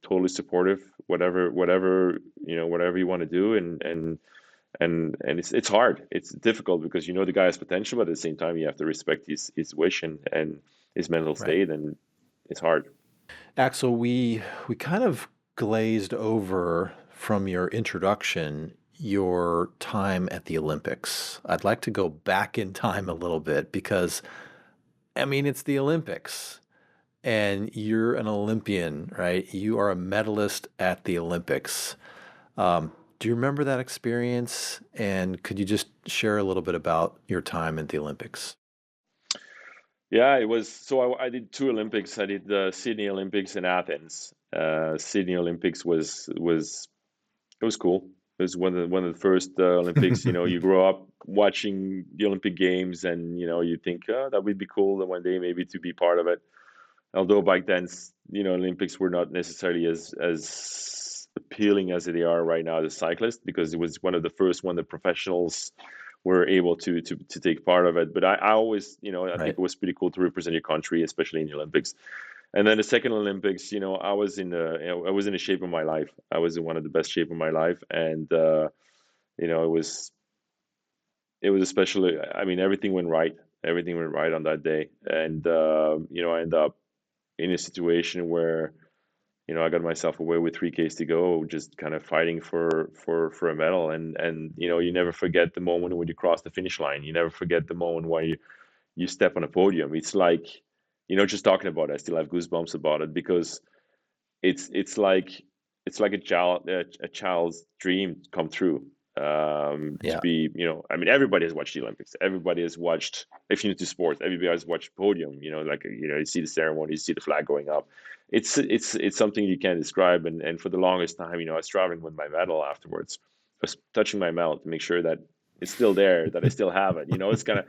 A: totally supportive. Whatever you want to do, and it's hard. It's difficult because the guy has potential, but at the same time you have to respect his wish and his mental
B: Right.
A: state, and it's hard.
B: Axel, we kind of glazed over from your introduction your time at the Olympics. I'd like to go back in time a little bit because, I mean, it's the Olympics and you're an Olympian, right? You are a medalist at the Olympics. Do you remember that experience? And could you just share a little bit about your time at the Olympics?
A: Yeah, it was. So I did two Olympics. I did the Sydney Olympics and Athens. Sydney Olympics was it was cool. It was one of the first Olympics. You grow up watching the Olympic Games, and you think, oh, that would be cool, and one day maybe to be part of it. Although back then, Olympics were not necessarily as appealing as they are right now as cyclists, because it was one of the first one the professionals were able to take part of it. But I always, I think
B: Right.
A: it was pretty cool to represent your country, especially in the Olympics. And then the second Olympics, I was in the shape of my life. I was in one of the best shape of my life, and it was especially. I mean, everything went right. Everything went right on that day, and I ended up in a situation where I got myself away with 3Ks to go, just kind of fighting for a medal. And you never forget the moment when you cross the finish line. You never forget the moment when you step on a podium. It's like, just talking about it, I still have goosebumps about it, because it's like a child's dream come true. To
B: Yeah.
A: be, I mean, everybody has watched the Olympics. Everybody has watched, if you're into sports, everybody has watched podium. Like you see the ceremony, you see the flag going up. It's something you can't describe. And for the longest time, I was traveling with my medal afterwards. I was touching my medal to make sure that it's still there, that I still have it. It's kind of,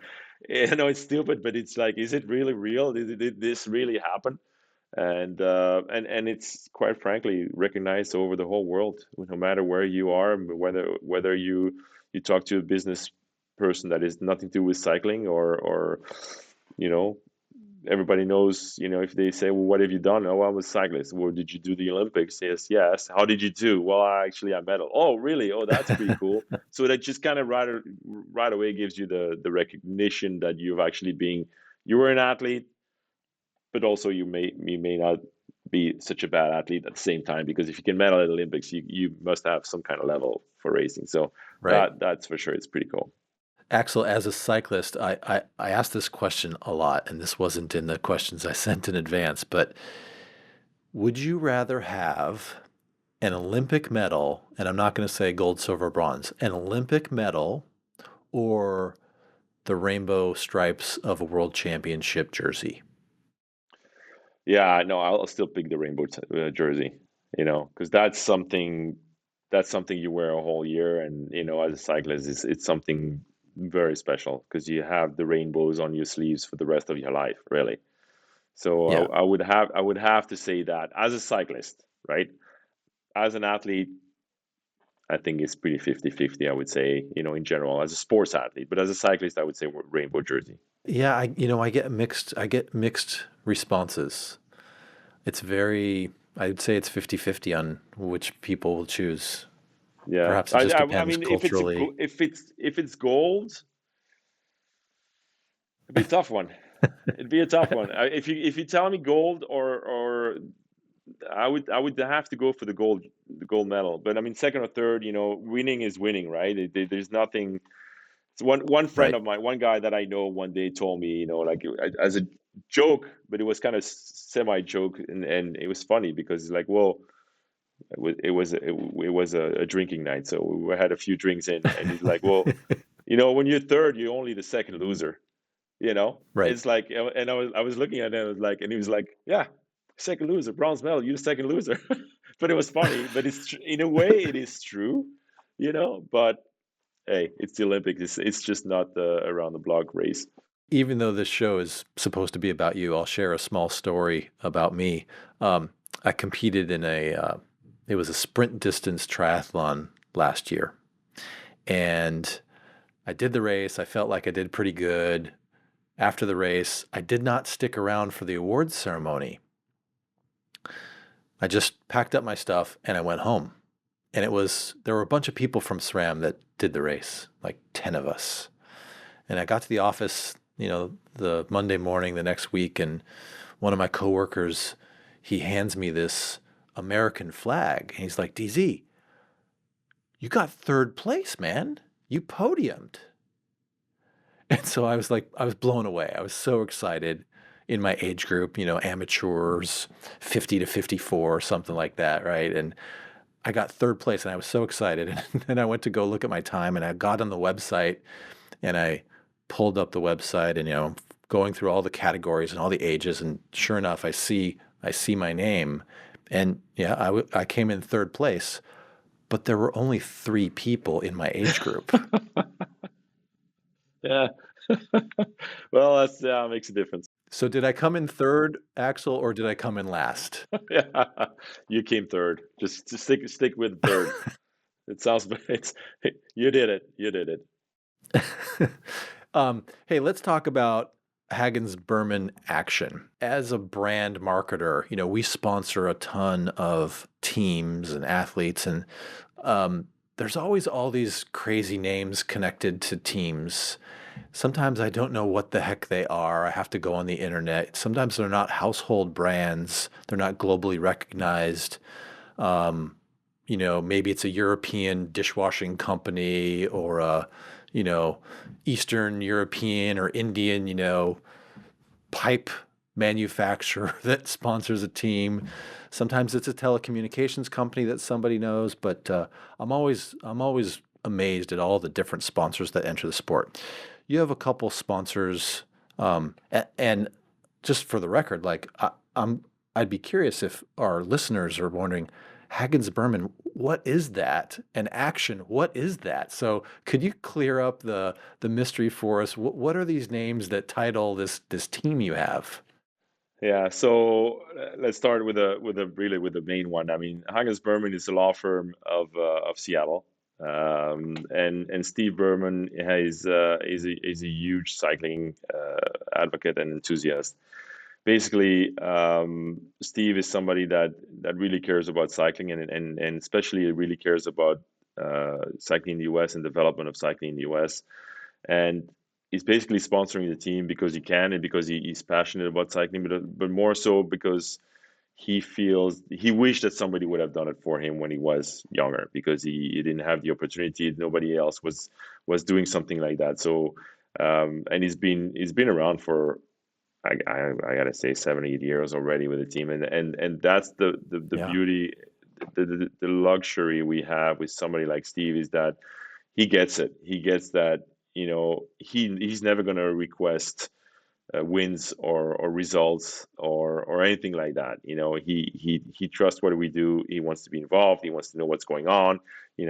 A: it's stupid, but it's like, is it really real? Did this really happen? And it's quite frankly recognized over the whole world, no matter where you are, whether you talk to a business person that is nothing to do with cycling, or you know everybody knows, if they say, well, what have you done? Oh, I was a cyclist. Well, did you do the Olympics? Yes. How did you do? Well, I medal. Oh, really? Oh, that's pretty cool. So that just kind of right away gives you the recognition that you were an athlete, but also you may not be such a bad athlete at the same time, because if you can medal at the Olympics, you must have some kind of level for racing. So
B: Right.
A: that's for sure. It's pretty cool.
B: Axel, as a cyclist, I asked this question a lot, and this wasn't in the questions I sent in advance, but would you rather have an Olympic medal, and I'm not going to say gold, silver, bronze, an Olympic medal or the rainbow stripes of a world championship jersey?
A: Yeah, no, I'll still pick the rainbow jersey. Because that's something you wear a whole year, and as a cyclist, it's something very special, because you have the rainbows on your sleeves for the rest of your life, really. So
B: Yeah.
A: I would have to say that as a cyclist, right? as an athlete, I think it's pretty 50-50, I would say, in general, as a sports athlete. But as a cyclist, I would say rainbow jersey.
B: Yeah, I get mixed responses. It's very, I'd say it's 50-50 on which people will choose.
A: Yeah,
B: Perhaps it just
A: I
B: depends
A: mean,
B: culturally.
A: if it's gold, it'd be a tough one. It'd be a tough one. If you tell me gold, or I would have to go for the gold medal. But I mean, second or third, winning is winning, right? There's nothing. So one friend
B: Right.
A: of mine, one guy that I know, one day told me, like as a joke, but it was kind of semi joke, and it was funny because it's like, well, it was a drinking night, so we had a few drinks in, and he's like, well, when you're third, you're only the second loser.
B: Right.
A: It's like, and I was looking at him, I was like, and he was like, yeah, second loser, bronze medal, you're the second loser. But it was funny, but in a way it is true, but hey, it's the Olympics. It's just not the around the block race.
B: Even though this show is supposed to be about you, I'll share a small story about me. Um, I competed in it was a sprint distance triathlon last year. And I did the race. I felt like I did pretty good. After the race, I did not stick around for the awards ceremony. I just packed up my stuff and I went home. And there were a bunch of people from SRAM that did the race, like 10 of us. And I got to the office, the Monday morning the next week, and one of my coworkers, he hands me this American flag. And he's like, DZ, you got third place, man. You podiumed. And so I was like, I was blown away. I was so excited in my age group, amateurs, 50 to 54, something like that, right? And I got third place and I was so excited. And then I went to go look at my time and I got on the website and I pulled up the website and, I'm going through all the categories and all the ages. And sure enough, I see my name. And yeah, I came in third place, but there were only 3 people in my age group.
A: Yeah. Well, that's yeah, makes a difference.
B: So did I come in third, Axel, or did I come in last?
A: Yeah, you came third. Just stick with third. It sounds it's you did it. You did it.
B: Hey, let's talk about Hagens Berman Action. As a brand marketer, we sponsor a ton of teams and athletes, and there's always all these crazy names connected to teams. Sometimes I don't know what the heck they are. I have to go on the internet. Sometimes they're not household brands, they're not globally recognized. Maybe it's a European dishwashing company or a, Eastern European or Indian, pipe manufacturer that sponsors a team. Sometimes it's a telecommunications company that somebody knows, but I'm always amazed at all the different sponsors that enter the sport. You have a couple sponsors, and just for the record, like I'd be curious if our listeners are wondering, Hagens Berman, what is that? And Action, what is that? So could you clear up the mystery for us? What are these names that title this team you have?
A: Yeah. So let's start with the main one. I mean, Hagens Berman is a law firm of Seattle. And Steve Berman is a huge cycling advocate and enthusiast. Basically, Steve is somebody that really cares about cycling, and especially really cares about cycling in the US and development of cycling in the US. And he's basically sponsoring the team because he can and because he's passionate about cycling, but more so because he wished that somebody would have done it for him when he was younger, because he didn't have the opportunity. Nobody else was doing something like that. So and he's been around for I gotta say 7-8 years already with the team, and that's the
B: Yeah.
A: beauty, the luxury we have with somebody like Steve, is that he gets it. He gets that, he's never gonna request wins or results or anything like that. He trusts what we do. He wants to be involved. He wants to know what's going on. He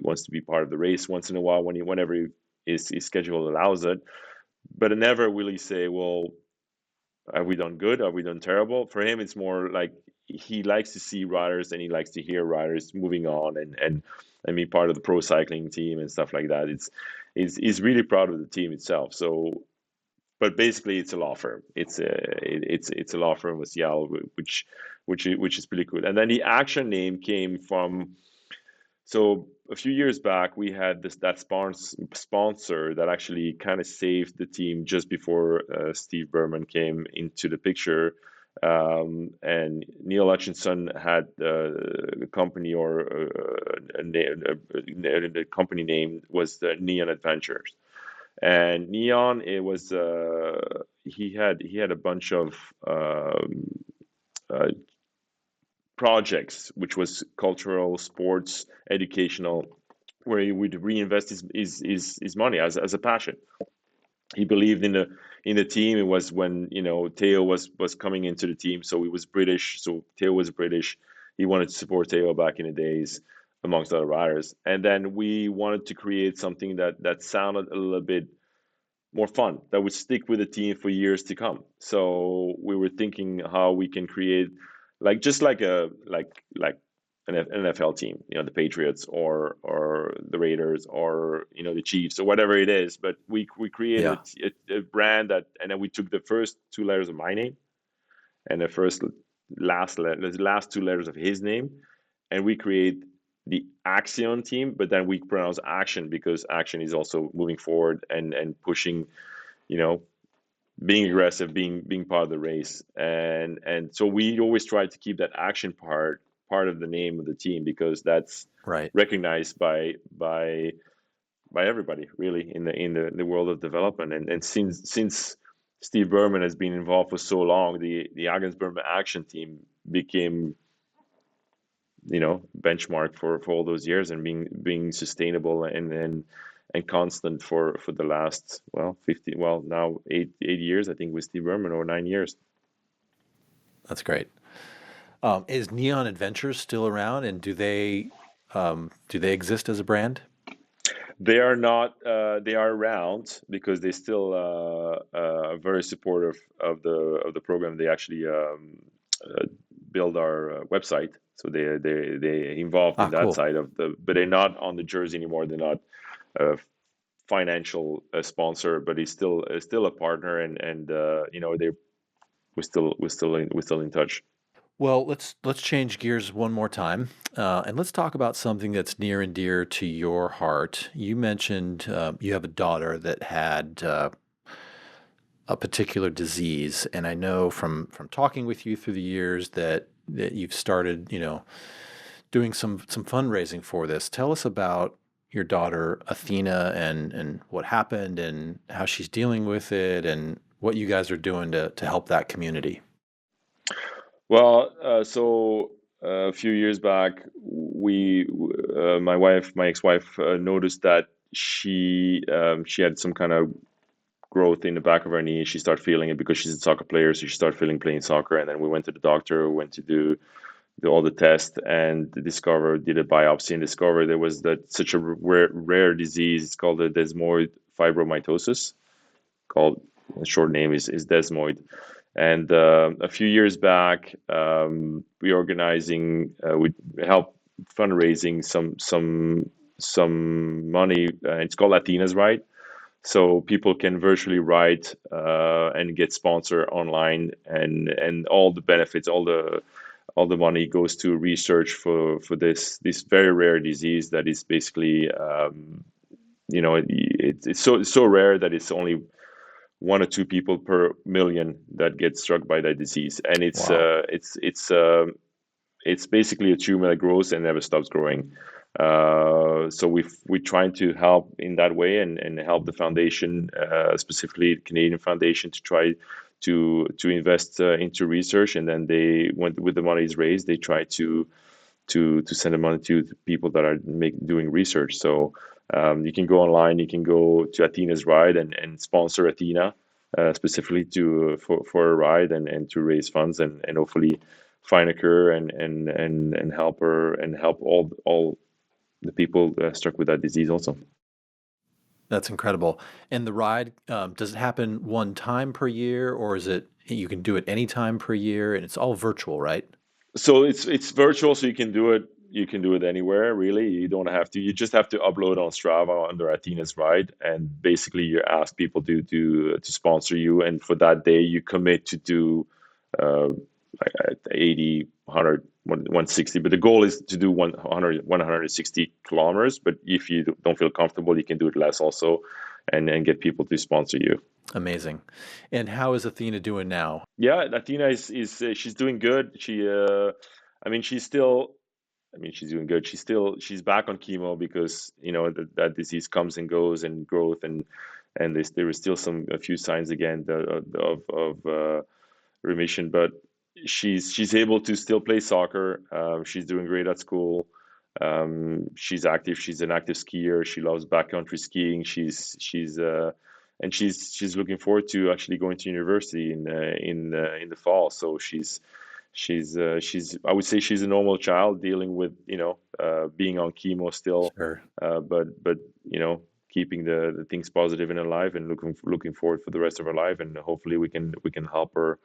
A: wants to be part of the race once in a while whenever his schedule allows it. But never will he say, well, have we done good? Have we done terrible? For him, it's more like he likes to see riders and he likes to hear riders moving on and be part of the pro cycling team and stuff like that. He's really proud of the team itself. So, but basically, it's a law firm. It's a law firm with Seattle, which is pretty cool. And then the Action name came from, so a few years back we had that sponsor that actually kind of saved the team just before Steve Berman came into the picture. And Neil Hutchinson had a company, or the company name was the Neon Adventures. And Neon, it was he had a bunch of uh, projects, which was cultural, sports, educational, where he would reinvest his money as a passion. He believed in the team. It was when, Theo was coming into the team, so he was British. So Theo was British. He wanted to support Theo back in the days, amongst other riders. And then we wanted to create something that sounded a little bit more fun, that would stick with the team for years to come. So we were thinking how we can create just like an NFL team, the Patriots or the Raiders or the Chiefs or whatever it is. But we created
B: Yeah.
A: a brand and then we took the first two letters of my name and the last two letters of his name, and we create the Axeon team. But then we pronounce Action because Action is also moving forward and pushing, you know, being aggressive, being part of the race, and so we always try to keep that action part of the name of the team, because that's
B: Right.
A: recognized by everybody really in the world of development. And since Steve Berman has been involved for so long, the Hagens Berman Action team became benchmark for all those years, and being sustainable and constant for the last 15, now 8 years, I think, with Steve Berman, or 9 years.
B: That's great. Is Neon Adventures still around, and do they exist as a brand?
A: They are not. They are around because they still are very supportive of the program. They actually build our website, so they involved in
B: Ah,
A: that
B: cool.
A: side of the. But they're not on the jersey anymore. They're not a financial sponsor, but he's still a partner, and they we're still in touch.
B: Well, let's change gears one more time, and let's talk about something that's near and dear to your heart. You mentioned you have a daughter that had a particular disease, and I know from talking with you through the years that you've started, doing some fundraising for this. Tell us about your daughter Athina and what happened and how she's dealing with it and what you guys are doing to help that community.
A: Well, so a few years back, my ex-wife, noticed that she had some kind of growth in the back of her knee. She started feeling it because she's a soccer player, so she started feeling playing soccer. And then we went to the doctor, went to do all the tests, and did a biopsy and discovered there was that such a rare disease. It's called the desmoid fibromatosis. Called The short name is desmoid. And a few years back, we helped fundraising some money. It's called Athina's Ride, so people can virtually ride and get sponsored online, and all the benefits, all the money goes to research for this very rare disease that is basically it's so rare that it's only one or two people per million that get struck by that disease, and
B: Wow.
A: it's basically a tumor that grows and never stops growing. So we're trying to help in that way, and help the foundation, specifically the Canadian Foundation, to try to invest into research. And then they, when with the money is raised, they try to send the money to the people that are doing research. So you can go online, you can go to Athena's Ride and sponsor Athena specifically for a ride, and to raise funds, and hopefully find a cure, and help her, and help all the people struck with that disease also.
B: That's incredible. And the ride, does it happen one time per year, or is it you can do it any time per year, and it's all virtual, right?
A: So it's virtual, so you can do it. You can do it anywhere, really. You don't have to. You just have to upload on Strava under Athena's ride, and basically you ask people to sponsor you, and for that day you commit to do uh, 80, 100, 160. But the goal is to do 100, 160 kilometers. But if you don't feel comfortable, you can do it less also, and get people to sponsor you.
B: Amazing. And how is Athina doing now?
A: Yeah, Athena is she's doing good. I mean, she's still. I mean, she's doing good. She's back on chemo because that disease comes and goes and growth and there is still a few signs again of remission, but she's able to still play soccer. She's doing great at school. She's active. She's an active skier. She loves backcountry skiing. She's looking forward to actually going to university in the fall. So she's I would say she's a normal child dealing with being on chemo still,
B: Sure.
A: but keeping the things positive in her life and looking forward for the rest of her life, and hopefully we can help her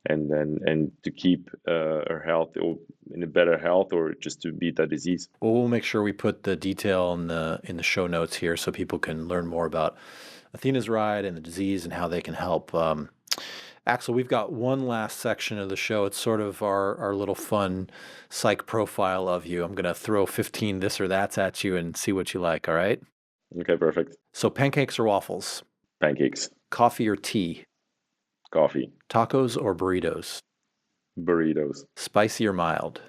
A: and to keep her health or in a better health or just to beat that disease.
B: Well, we'll make sure we put the detail in the show notes here so people can learn more about Athena's ride and the disease and how they can help. Axel, we've got one last section of the show. It's sort of our little fun psych profile of you. I'm going to throw 15 this or that's at you and see what you like, all right?
A: Okay, perfect.
B: So pancakes or waffles?
A: Pancakes.
B: Coffee or tea?
A: Coffee.
B: Tacos or burritos?
A: Burritos.
B: Spicy or mild?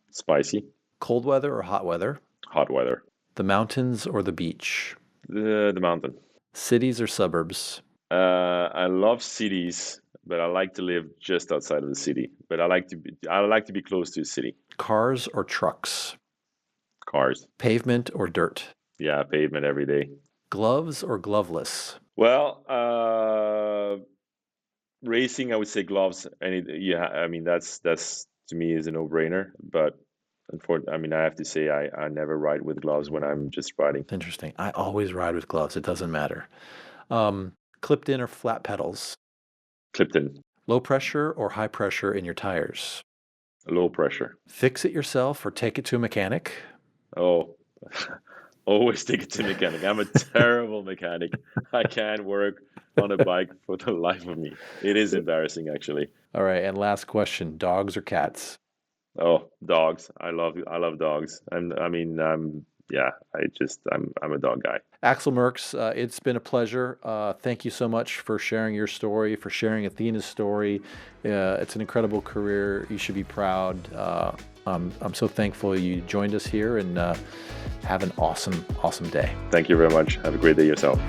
A: Spicy.
B: Cold weather or hot weather?
A: Hot weather.
B: The mountains or the beach?
A: The mountain.
B: Cities or suburbs?
A: I love cities, but I like to live just outside of the city. But I like to be close to a city.
B: Cars or trucks?
A: Cars.
B: Pavement or dirt?
A: Yeah, pavement every day.
B: Gloves or gloveless?
A: Well, racing, I would say gloves. I mean that's to me is a no-brainer. But unfortunately, I mean I have to say I never ride with gloves when I'm just riding.
B: Interesting. I always ride with gloves. It doesn't matter. Clipped in or flat pedals?
A: Clipped in.
B: Low pressure or high pressure in your tires?
A: Low pressure.
B: Fix it yourself or take it to a mechanic?
A: Oh, always take it to a mechanic. I'm a terrible mechanic. I can't work on a bike for the life of me. It is embarrassing, actually.
B: All right. And last question, dogs or cats?
A: Oh, dogs. I love dogs. I'm a dog guy.
B: Axel Merckx, it's been a pleasure. Thank you so much for sharing your story, for sharing Athena's story. It's an incredible career. You should be proud. I'm so thankful you joined us here, and have an awesome day.
A: Thank you very much. Have a great day yourself.